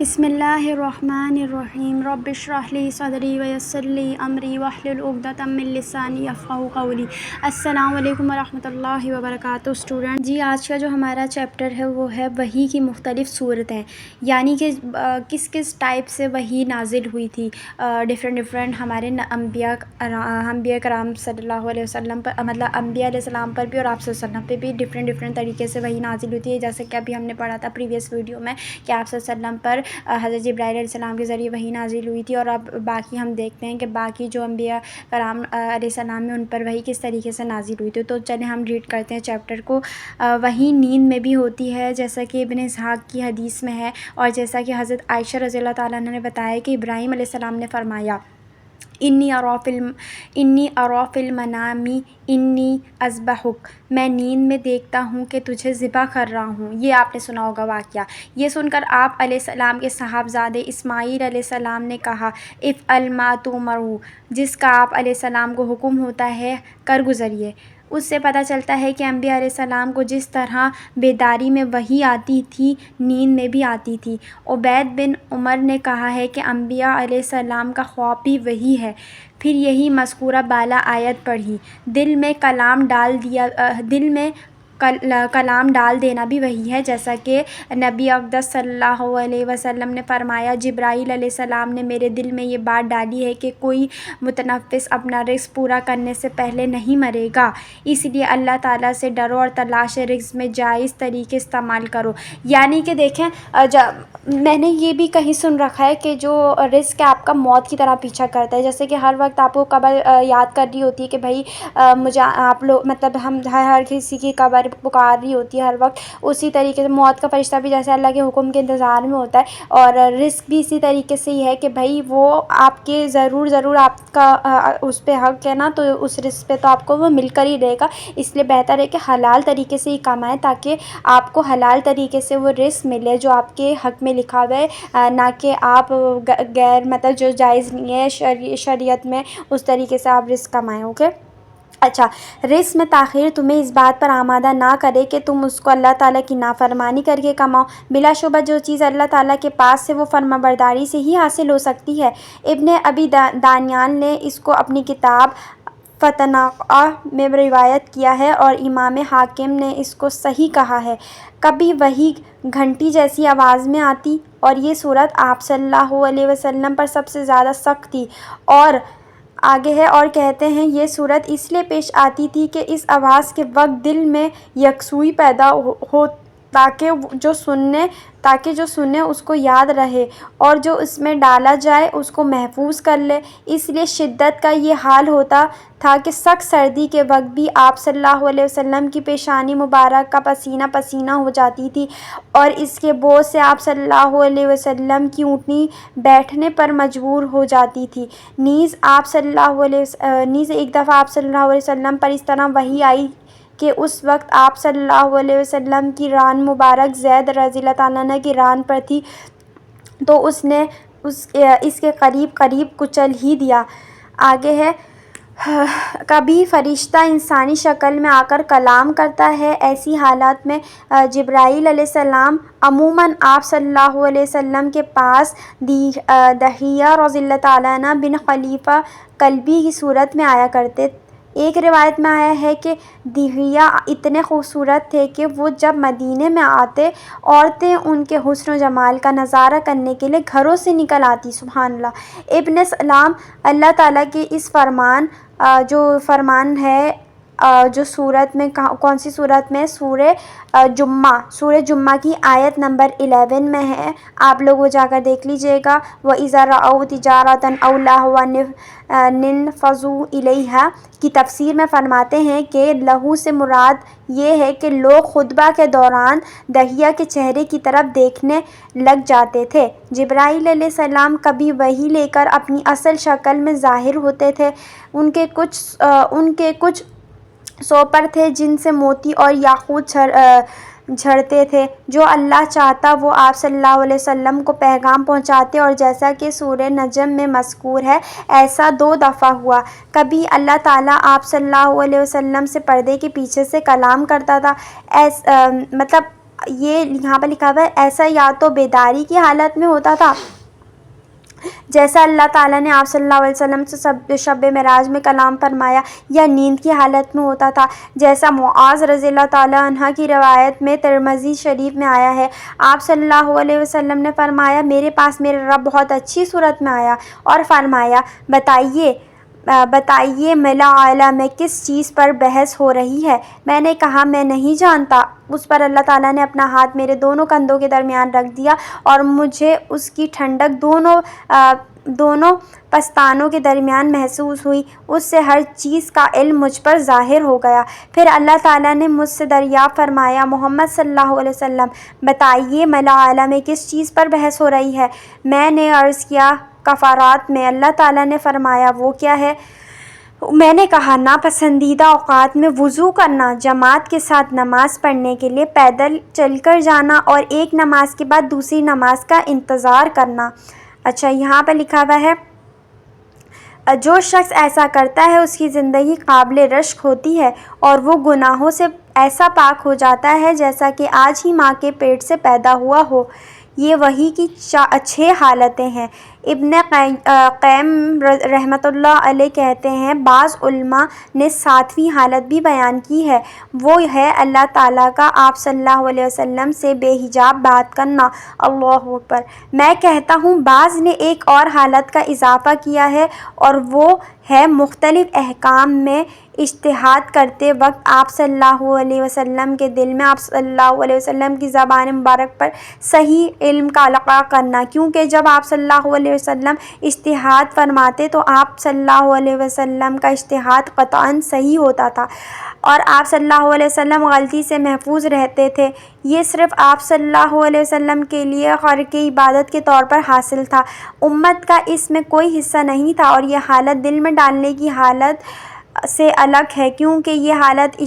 بسم اللہ الرحمن الرحیم رب اشرح لی صدری ویسر لی امری واحلل عقدۃ من لسانی یفقہوا قولی۔ السلام علیکم ورحمۃ اللہ وبرکاتہ۔ اسٹوڈنٹ جی، آج کا جو ہمارا چیپٹر ہے وہ ہے وحی کی مختلف صورتیں، یعنی کہ کس کس ٹائپ سے وحی نازل ہوئی تھی ڈفرینٹ ہمارے انبیاء کرام صلی اللہ علیہ وسلم پر، مطلب انبیاء علیہ السلام پر بھی اور آپ صلی اللہ علیہ وسلم پہ بھی ڈفرینٹ طریقے سے وحی نازل ہوئی تھی، جیسے کہ ابھی ہم نے پڑھا تھا پریویس ویڈیو میں کہ آپ صلی اللہ علیہ وسلم پر حضرت جبرائیل علیہ السلام کے ذریعے وحی نازل ہوئی تھی، اور اب باقی ہم دیکھتے ہیں کہ باقی جو انبیاء کرام علیہ السلام میں ان پر وحی کس طریقے سے نازل ہوئی تھی۔ تو چلیں ہم ریڈ کرتے ہیں چیپٹر کو۔ وحی نیند میں بھی ہوتی ہے، جیسا کہ ابن اسحاق کی حدیث میں ہے، اور جیسا کہ حضرت عائشہ رضی اللہ تعالیٰ عنہ نے بتایا کہ ابراہیم علیہ السلام نے فرمایا انی ارا فی المنام انی اذبحک، میں نیند میں دیکھتا ہوں کہ تجھے ذبح کر رہا ہوں۔ یہ آپ نے سنا ہوگا واقعہ۔ یہ سن کر آپ علیہ السلام کے صاحبزادے اسماعیل علیہ السلام نے کہا افعل ما تؤمر، جس کا آپ علیہ السلام کو حکم ہوتا ہے کر گزریے۔ اس سے پتہ چلتا ہے کہ انبیاء علیہ السلام کو جس طرح بیداری میں وحی آتی تھی، نیند میں بھی آتی تھی۔ عبید بن عمر نے کہا ہے کہ انبیاء علیہ السلام کا خواب بھی وحی ہے۔ پھر یہی مذکورہ بالا آیت پڑھی، دل میں کلام ڈال دینا بھی وحی ہے، جیسا کہ نبی اقدس صلی اللہ علیہ وسلم نے فرمایا جبرائیل علیہ السلام نے میرے دل میں یہ بات ڈالی ہے کہ کوئی متنفس اپنا رزق پورا کرنے سے پہلے نہیں مرے گا، اس لیے اللہ تعالیٰ سے ڈرو اور تلاش رزق میں جائز طریقے استعمال کرو۔ یعنی کہ دیکھیں، میں نے یہ بھی کہیں سن رکھا ہے کہ جو رزق ہے آپ کا موت کی طرح پیچھا کرتا ہے، جیسے کہ ہر وقت آپ کو قبر یاد کر رہی ہوتی ہے کہ بھائی مجھے آپ لوگ، مطلب ہم ہر کسی کی قبر پکار رہی ہوتی ہے ہر وقت، اسی طریقے سے موت کا فرشتہ بھی جیسے اللہ کے حکم کے انتظار میں ہوتا ہے، اور رزق بھی اسی طریقے سے ہی ہے کہ بھائی وہ آپ کے ضرور آپ کا اس پہ حق ہے نا، تو اس رزق پہ تو آپ کو وہ مل کر ہی رہے گا۔ اس لیے بہتر ہے کہ حلال طریقے سے ہی کمائیں تاکہ آپ کو حلال طریقے سے وہ رزق ملے جو آپ کے حق میں لکھا ہوا ہے، نہ کہ آپ غیر مطلب جو جائز نہیں ہے شریعت میں اس طریقے سے آپ رزق کمائیں۔ اوکے، اچھا، رزق میں تاخیر تمہیں اس بات پر آمادہ نہ کرے کہ تم اس کو اللہ تعالیٰ کی نافرمانی کر کے کماؤ، بلا شبہ جو چیز اللہ تعالیٰ کے پاس سے وہ فرما برداری سے ہی حاصل ہو سکتی ہے۔ ابن ابی دانیال نے اس کو اپنی کتاب فتناقہ میں روایت کیا ہے، اور امام حاکم نے اس کو صحیح کہا ہے۔ کبھی وحی گھنٹی جیسی آواز میں آتی، اور یہ صورت آپ صلی اللہ علیہ وسلم پر سب سے زیادہ سخت تھی، اور آگے ہے اور کہتے ہیں یہ صورت اس لیے پیش آتی تھی کہ اس آواز کے وقت دل میں یکسوئی پیدا ہو تاکہ جو سنے اس کو یاد رہے، اور جو اس میں ڈالا جائے اس کو محفوظ کر لے۔ اس لیے شدت کا یہ حال ہوتا تھا کہ سخت سردی کے وقت بھی آپ صلی اللہ علیہ وسلم کی پیشانی مبارک کا پسینہ پسینہ ہو جاتی تھی، اور اس کے بوجھ سے آپ صلی اللہ علیہ وسلم کی اونٹنی بیٹھنے پر مجبور ہو جاتی تھی۔ نیز ایک دفعہ آپ صلی اللہ علیہ وسلم پر اس طرح وحی آئی کہ اس وقت آپ صلی اللہ علیہ وسلم کی ران مبارک زید رضی اللہ تعالیٰ عنہ کی ران پر تھی، تو اس نے اس کے قریب کچل ہی دیا۔ آگے ہے، کبھی فرشتہ انسانی شکل میں آ کر کلام کرتا ہے۔ ایسی حالات میں جبرائیل علیہ السلام عموماً آپ صلی اللہ علیہ وسلم کے پاس دحیہ رضی اللہ تعالیٰ عنہ بن خلیفہ کلبی کی صورت میں آیا کرتے۔ ایک روایت میں آیا ہے کہ دحیہ اتنے خوبصورت تھے کہ وہ جب مدینے میں آتے، عورتیں ان کے حسن و جمال کا نظارہ کرنے کے لیے گھروں سے نکل آتی۔ سبحان اللہ۔ ابن سلام اللہ تعالیٰ کے اس فرمان ہے جو صورت میں کون سی صورت میں؟ سورہ جمعہ کی آیت نمبر 11 میں ہے، آپ لوگ وہ جا کر دیکھ لیجئے گا۔ وَإِذَا رَأَوْا تِجَارَةً أَوْ لَهْوًا انفضوا الیہا کی تفسیر میں فرماتے ہیں کہ لہو سے مراد یہ ہے کہ لوگ خطبہ کے دوران دحیہ کے چہرے کی طرف دیکھنے لگ جاتے تھے۔ جبرائیل علیہ السلام کبھی وحی لے کر اپنی اصل شکل میں ظاہر ہوتے تھے۔ ان کے کچھ سوپر تھے جن سے موتی اور یاقوت جھڑتے تھے، جو اللہ چاہتا وہ آپ صلی اللہ علیہ وسلم کو پیغام پہنچاتے، اور جیسا کہ سورہ نجم میں مذکور ہے ایسا 2 دفعہ ہوا۔ کبھی اللہ تعالیٰ آپ صلی اللہ علیہ وسلم سے پردے کے پیچھے سے کلام کرتا تھا، مطلب یہ یہاں پر لکھا ہوا ہے ایسا یا تو بیداری کی حالت میں ہوتا تھا جیسا اللہ تعالیٰ نے آپ صلی اللہ علیہ وسلم سے شب معراج میں کلام فرمایا، یا نیند کی حالت میں ہوتا تھا جیسا معاذ رضی اللہ تعالیٰ عنہ کی روایت میں ترمذی شریف میں آیا ہے۔ آپ صلی اللہ علیہ وسلم نے فرمایا، میرے پاس میرا رب بہت اچھی صورت میں آیا اور فرمایا، بتائیے ملا اعلیٰ میں کس چیز پر بحث ہو رہی ہے؟ میں نے کہا میں نہیں جانتا۔ اس پر اللہ تعالیٰ نے اپنا ہاتھ میرے دونوں کندھوں کے درمیان رکھ دیا اور مجھے اس کی ٹھنڈک دونوں پستانوں کے درمیان محسوس ہوئی۔ اس سے ہر چیز کا علم مجھ پر ظاہر ہو گیا۔ پھر اللہ تعالیٰ نے مجھ سے دریافت فرمایا، محمد صلی اللہ علیہ وسلم، بتائیے ملا اعلیٰ میں کس چیز پر بحث ہو رہی ہے؟ میں نے عرض کیا، کفارات میں۔ اللہ تعالیٰ نے فرمایا، وہ کیا ہے؟ میں نے کہا، ناپسندیدہ اوقات میں وضو کرنا، جماعت کے ساتھ نماز پڑھنے کے لیے پیدل چل کر جانا اور ایک نماز کے بعد دوسری نماز کا انتظار کرنا۔ اچھا، یہاں پہ لکھا ہوا ہے، جو شخص ایسا کرتا ہے اس کی زندگی قابل رشک ہوتی ہے اور وہ گناہوں سے ایسا پاک ہو جاتا ہے جیسا کہ آج ہی ماں کے پیٹ سے پیدا ہوا ہو۔ یہ وحی کی 6 حالتیں ہیں۔ ابن قیم رحمۃ اللہ علیہ کہتے ہیں، بعض علماء نے 7ویں حالت بھی بیان کی ہے، وہ ہے اللہ تعالیٰ کا آپ صلی اللہ علیہ وسلم سے بے حجاب بات کرنا۔ اللہ اکبر۔ میں کہتا ہوں بعض نے ایک اور حالت کا اضافہ کیا ہے اور وہ ہے مختلف احکام میں اجتہاد کرتے وقت آپ صلی اللہ علیہ وسلم کے دل میں آپ صلی اللہ علیہ وسلم کی زبان مبارک پر صحیح علم کا القاء کرنا، کیونکہ جب آپ صلی اللہ علیہ وسلم اجتہاد فرماتے تو آپ صلی اللہ علیہ وسلم کا اجتہاد قطعاً صحیح ہوتا تھا اور آپ صلی اللہ علیہ وسلم غلطی سے محفوظ رہتے تھے۔ یہ صرف آپ صلی اللہ علیہ وسلم کے لیے خرق عبادت کے طور پر حاصل تھا، امت کا اس میں کوئی حصہ نہیں تھا، اور یہ حالت دل میں ڈالنے کی حالت سے الگ ہے، کیونکہ یہ حالت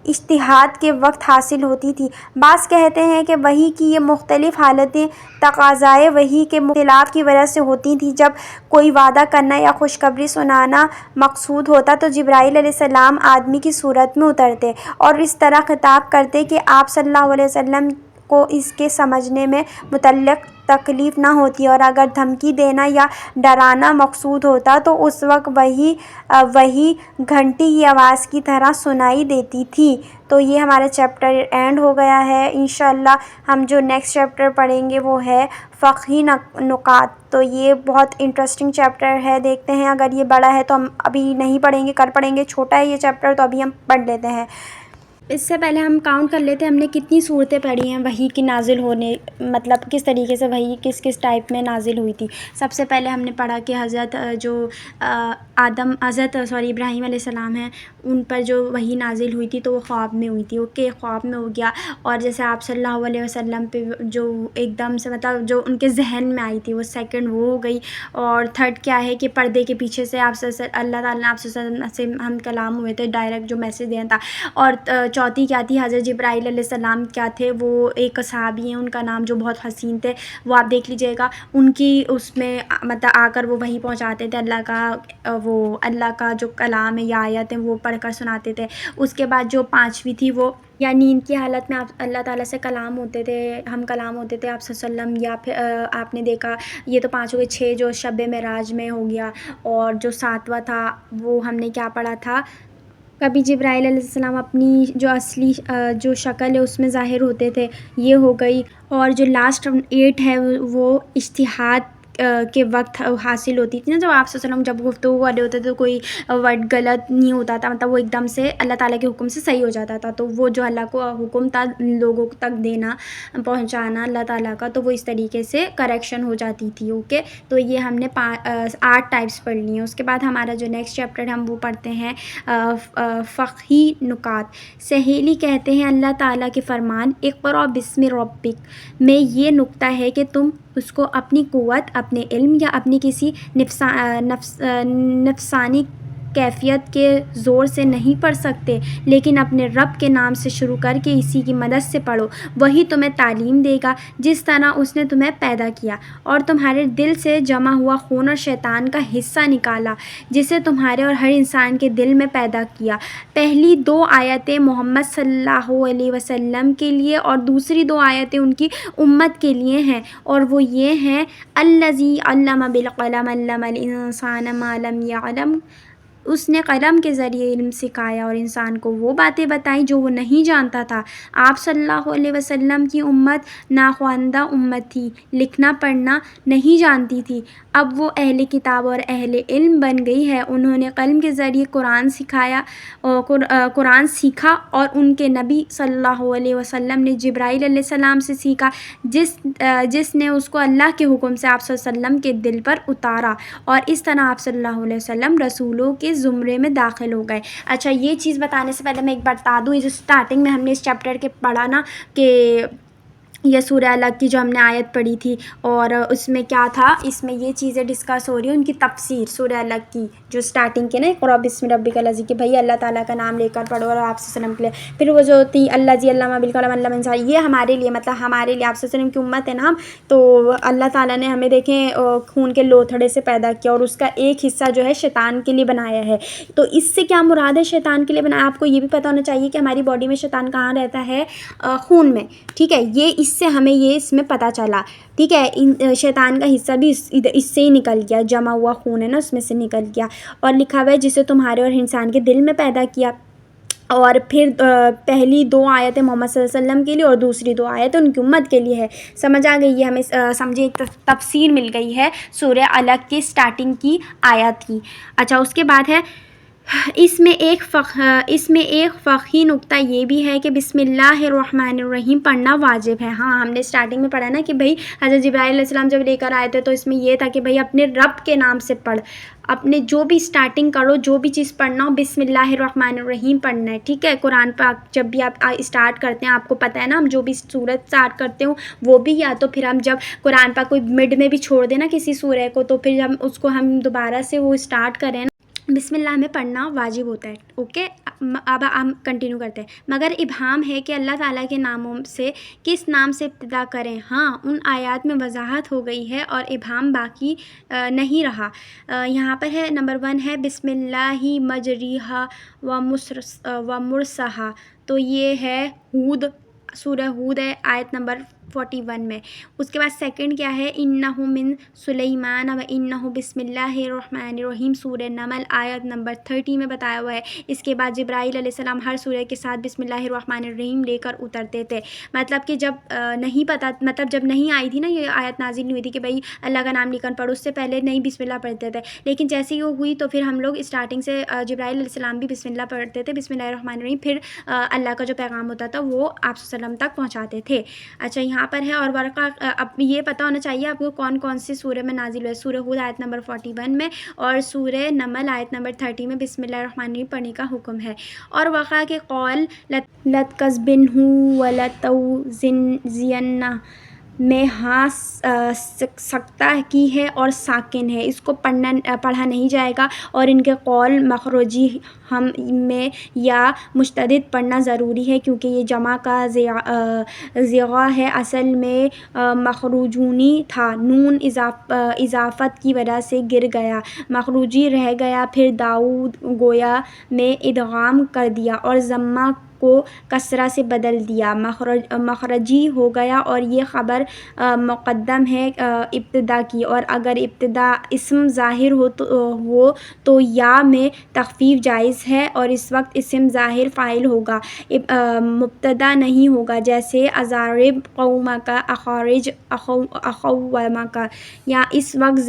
اجتہاد کے وقت حاصل ہوتی تھی۔ بعض کہتے ہیں کہ وحی کی یہ مختلف حالتیں تقاضائے وحی کے اختلاف کی وجہ سے ہوتی تھیں۔ جب کوئی وعدہ کرنا یا خوشخبری سنانا مقصود ہوتا تو جبرائیل علیہ السلام آدمی کی صورت میں اترتے اور اس طرح خطاب کرتے کہ آپ صلی اللہ علیہ وسلم کو اس کے سمجھنے میں متعلق تکلیف نہ ہوتی، اور اگر دھمکی دینا یا ڈرانا مقصود ہوتا تو اس وقت وہی گھنٹی کی آواز کی طرح سنائی دیتی تھی۔ تو یہ ہمارا چیپٹر اینڈ ہو گیا ہے۔ انشاءاللہ ہم جو نیکسٹ چیپٹر پڑھیں گے وہ ہے فقہی نکات۔ تو یہ بہت انٹرسٹنگ چیپٹر ہے، دیکھتے ہیں، اگر یہ بڑا ہے تو ہم ابھی نہیں پڑھیں گے، کل پڑھیں گے، چھوٹا ہے یہ چیپٹر تو ابھی ہم پڑھ لیتے ہیں۔ اس سے پہلے ہم کاؤنٹ کر لیتے ہیں ہم نے کتنی صورتیں پڑھی ہیں وحی کی نازل ہونے، مطلب کس طریقے سے وحی کس ٹائپ میں نازل ہوئی تھی۔ سب سے پہلے ہم نے پڑھا کہ حضرت ابراہیم علیہ السلام ہیں، ان پر جو وحی نازل ہوئی تھی تو وہ خواب میں ہوئی تھی، خواب میں ہو گیا، اور جیسے آپ صلی اللہ علیہ وسلم پہ جو ایک دم سے مطلب جو ان کے ذہن میں آئی تھی وہ سیکنڈ وہ ہو گئی، اور تھرڈ کیا ہے کہ پردے کے پیچھے سے اللہ تعالیٰ نے آپ سے ہم کلام ہوئے تھے، ڈائریکٹ جو میسیج دینا تھا، اور چوتھی کیا تھی، حضرت جبرائیل علیہ السلام کیا تھے، وہ ایک صحابی ہیں، ان کا نام جو بہت حسین تھے، وہ آپ دیکھ لیجئے گا، ان کی اس میں مطلب آ کر وہ وحی پہنچاتے تھے، اللہ کا جو کلام ہے یا آیت ہے وہ پڑھ کر سناتے تھے۔ اس کے بعد جو 5ویں تھی وہ یا نیند کی حالت میں اللہ تعالیٰ سے کلام ہوتے تھے، ہم کلام ہوتے تھے آپ صلی اللہ علیہ وسلم، یا پھر آپ نے دیکھا یہ تو 5 ہو گئے، 6 جو شب معراج میں ہو گیا، اور جو 7واں تھا وہ ہم نے کیا پڑھا تھا، کبھی جبرائیل علیہ السلام اپنی جو اصلی جو شکل ہے اس میں ظاہر ہوتے تھے، یہ ہو گئی، اور جو لاسٹ 8 ہے وہ اجتہاد کے وقت حاصل ہوتی تھی نا، جب آپ صلی اللہ علیہ وسلم جب گفتگو کر رہے ہوتے تھے تو کوئی ورڈ غلط نہیں ہوتا تھا، مطلب وہ ایک دم سے اللہ تعالیٰ کے حکم سے صحیح ہو جاتا تھا، تو وہ جو اللہ کو حکم تھا لوگوں تک دینا پہنچانا اللہ تعالیٰ کا، تو وہ اس طریقے سے کریکشن ہو جاتی تھی۔ اوکے، تو یہ ہم نے 8 ٹائپس پڑھ لی ہیں۔ اس کے بعد ہمارا جو نیکسٹ چیپٹر ہم وہ پڑھتے ہیں فقہی نکات۔ سہیلی کہتے ہیں اللہ تعالیٰ کے فرمان اقرأ بسم ربک میں یہ نکتہ ہے کہ تم اس کو اپنی قوت، اپنے علم یا اپنی کسی نفسانی کیفیت کے زور سے نہیں پڑھ سکتے، لیکن اپنے رب کے نام سے شروع کر کے اسی کی مدد سے پڑھو، وہی تمہیں تعلیم دے گا جس طرح اس نے تمہیں پیدا کیا اور تمہارے دل سے جمع ہوا خون اور شیطان کا حصہ نکالا جسے تمہارے اور ہر انسان کے دل میں پیدا کیا۔ پہلی 2 آیتیں محمد صلی اللہ علیہ وسلم کے لیے اور دوسری 2 آیتیں ان کی امت کے لیے ہیں، اور وہ یہ ہیں: الذی علم بالقلم علم الانسان ما لم یعلم، اس نے قلم کے ذریعے علم سکھایا اور انسان کو وہ باتیں بتائیں جو وہ نہیں جانتا تھا۔ آپ صلی اللہ علیہ وسلم کی امت ناخواندہ امت تھی، لکھنا پڑھنا نہیں جانتی تھی، اب وہ اہل کتاب اور اہل علم بن گئی ہے۔ انہوں نے قلم کے ذریعے قرآن سیکھا اور ان کے نبی صلی اللہ علیہ وسلم نے جبرائیل علیہ السلام سے سیکھا، جس نے اس کو اللہ کے حکم سے آپ صلی اللہ علیہ وسلم کے دل پر اتارا، اور اس طرح آپ صلی اللہ علیہ وسلم رسولوں کے زمرے میں داخل ہو گئے۔ اچھا، یہ چیز بتانے سے پہلے میں ایک بتا دوں، جو اسٹارٹنگ میں ہم نے اس چیپٹر کے پڑھا نا کہ یہ سورہ الگ کی جو ہم نے آیت پڑھی تھی، اور اس میں کیا تھا، اس میں یہ چیزیں ڈسکس ہو رہی ہیں ان کی تفسیر سورہ الگ کی جو اسٹارٹنگ کے نا اقرأ بسم ربک الذی، کہ بھائی اللہ تعالیٰ کا نام لے کر پڑھو اور آپ صلی اللہ علیہ وسلم کے لیے، پھر وہ جو تھی الذی علم بالقلم علم الانسان، یہ ہمارے لیے مطلب ہمارے لیے آپ صلی اللہ علیہ وسلم کی امت ہے نا ہم، تو اللہ تعالیٰ نے ہمیں دیکھیں خون کے لوتھڑے سے پیدا کیا اور اس کا ایک حصہ جو ہے شیطان کے لیے بنایا ہے۔ تو اس سے کیا مراد ہے شیطان کے لیے بنایا؟ آپ کو یہ بھی پتہ ہونا چاہیے کہ ہماری باڈی میں شیطان کہاں رہتا ہے؟ خون میں، ٹھیک ہے، یہ اس سے ہمیں یہ اس میں پتہ چلا، ٹھیک ہے۔ شیطان کا حصہ بھی اس سے ہی نکل گیا، جمع ہوا خون ہے نا اس میں سے نکل گیا، اور لکھا ہوا ہے جسے تمہارے اور انسان کے دل میں پیدا کیا۔ اور پھر پہلی 2 آیتیں محمد صلی اللہ علیہ وسلم کے لیے اور دوسری 2 آیتیں ان کی امت کے لیے ہے۔ سمجھ آ گئی ہے ہمیں، سمجھے، ایک تفسیر مل گئی ہے سورہ الگ کی اسٹارٹنگ کی آیت کی۔ اچھا، اس کے بعد ہے اس میں ایک فقہی نکتہ یہ بھی ہے کہ بسم اللہ الرحمن الرحیم پڑھنا واجب ہے۔ ہاں، ہم نے اسٹارٹنگ میں پڑھا نا کہ بھائی حضرت جبرائیل علیہ السلام جب لے کر آئے تھے تو اس میں یہ تھا کہ بھائی اپنے رب کے نام سے پڑھ، اپنے جو بھی اسٹارٹنگ کرو، جو بھی چیز پڑھنا ہو، بسم اللہ الرحمن الرحیم پڑھنا ہے، ٹھیک ہے۔ قرآن پاک جب بھی آپ اسٹارٹ کرتے ہیں، آپ کو پتہ ہے نا، ہم جو بھی سورت اسٹارٹ کرتے ہوں وہ بھی، یا تو پھر ہم جب قرآن پاک کوئی مڈ میں بھی چھوڑ دیں نا کسی سورہ کو، تو پھر ہم اس کو دوبارہ سے وہ اسٹارٹ کریں نا، بسم اللہ میں پڑھنا واجب ہوتا ہے، اوکے۔ اب ہم کنٹینیو کرتے ہیں۔ مگر ابہام ہے کہ اللہ تعالیٰ کے ناموں سے کس نام سے ابتدا کریں؟ ہاں، ان آیات میں وضاحت ہو گئی ہے اور ابہام باقی نہیں رہا۔ یہاں پر ہے نمبر 1 ہے بسم اللہ مجریہا و مرساہا، تو یہ ہے ہود، سورہ ہود ہے، آیت نمبر 41 میں۔ اس کے بعد سیکنڈ کیا ہے؟ انہ من سلیمان و انہ بسم اللہ الرحمن الرحیم، سورہ نمل، آیت نمبر 30 میں بتایا ہوا ہے۔ اس کے بعد جبرائیل علیہ السلام ہر سورہ کے ساتھ بسم اللہ الرحمن الرحیم لے کر اترتے تھے، مطلب کہ جب نہیں پتہ، مطلب جب نہیں آئی تھی نا یہ آیت نازل نہیں ہوئی تھی کہ بھائی اللہ کا نام لے کر پڑھو، اس سے پہلے نہیں بسم اللہ پڑھتے تھے، لیکن جیسے ہی وہ ہوئی تو پھر ہم لوگ اسٹارٹنگ سے جبرائیل علیہ السلام بھی بسم اللہ پڑھتے تھے، بسم اللہ الرحمن الرحیم، پھر اللہ کا جو پیغام ہوتا تھا وہ آپ صلی اللہ علیہ وسلم تک پہنچاتے تھے۔ اچھا، یہاں پر ہے اور ورقہ، اب یہ پتہ ہونا چاہیے آپ کو کون کون سی سورہ میں نازل ہوئے۔ سورہ ہود آیت نمبر 41 میں اور سورہ نمل آیت نمبر 30 میں بسم اللہ الرحمن الرحیم پڑھنے کا حکم ہے۔ اور ورقہ کے قول لَتَكْذِبُنَّ وَلَتَوْزِيَنَّ میں ہاں سکتہ کی ہے اور ساکن ہے، اس کو پڑھا نہیں جائے گا، اور ان کے قول مخرجی ہم میں یا مشتدد پڑھنا ضروری ہے کیونکہ یہ جمع کا صیغہ ہے، اصل میں مخروجونی تھا، نون اضافت کی وجہ سے گر گیا، مخروجی رہ گیا، پھر داؤد گویا میں ادغام کر دیا اور ضمہ کو کسرہ سے بدل دیا، مخرجی ہو گیا، اور یہ خبر مقدم ہے ابتدا کی، اور اگر ابتدا اسم ظاہر ہو تو یا میں تخفیف جائز ہے اور اس وقت اسم ظاہر فاعل ہوگا، مبتدا نہیں ہوگا، جیسے اضارب قومک اخرج اخومک، یا اس وقت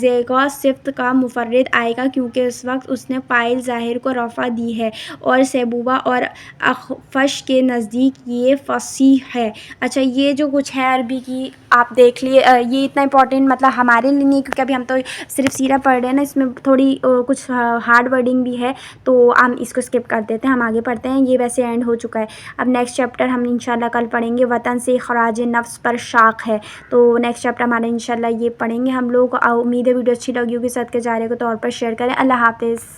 زیغہ صفت کا مفرد آئے گا کیونکہ اس وقت اس نے فاعل ظاہر کو رفع دی ہے، اور سیبوبہ اور اخفش کے نزدیک یہ فصیح ہے۔ اچھا، یہ جو کچھ ہے عربی کی آپ دیکھ لیے، یہ اتنا امپورٹنٹ مطلب ہمارے لیے نہیں کیونکہ ابھی ہم تو صرف سیرہ پڑھ رہے ہیں نا، اس میں تھوڑی کچھ ہارڈ ورڈنگ بھی ہے تو ہم اس کو اسکپ کر دیتے ہیں، ہم آگے پڑھتے ہیں۔ یہ ویسے اینڈ ہو چکا ہے، اب نیکسٹ چیپٹر ہم انشاءاللہ کل پڑھیں گے، وطن سے اخراج نفس پر شاق ہے، تو نیکسٹ چیپٹر ہمارا انشاءاللہ یہ پڑھیں گے ہم لوگ۔ امید ہے ویڈیو اچھی لگی ہوگی، صدقے جاریہ کے طور پر شیئر کریں۔ اللہ حافظ۔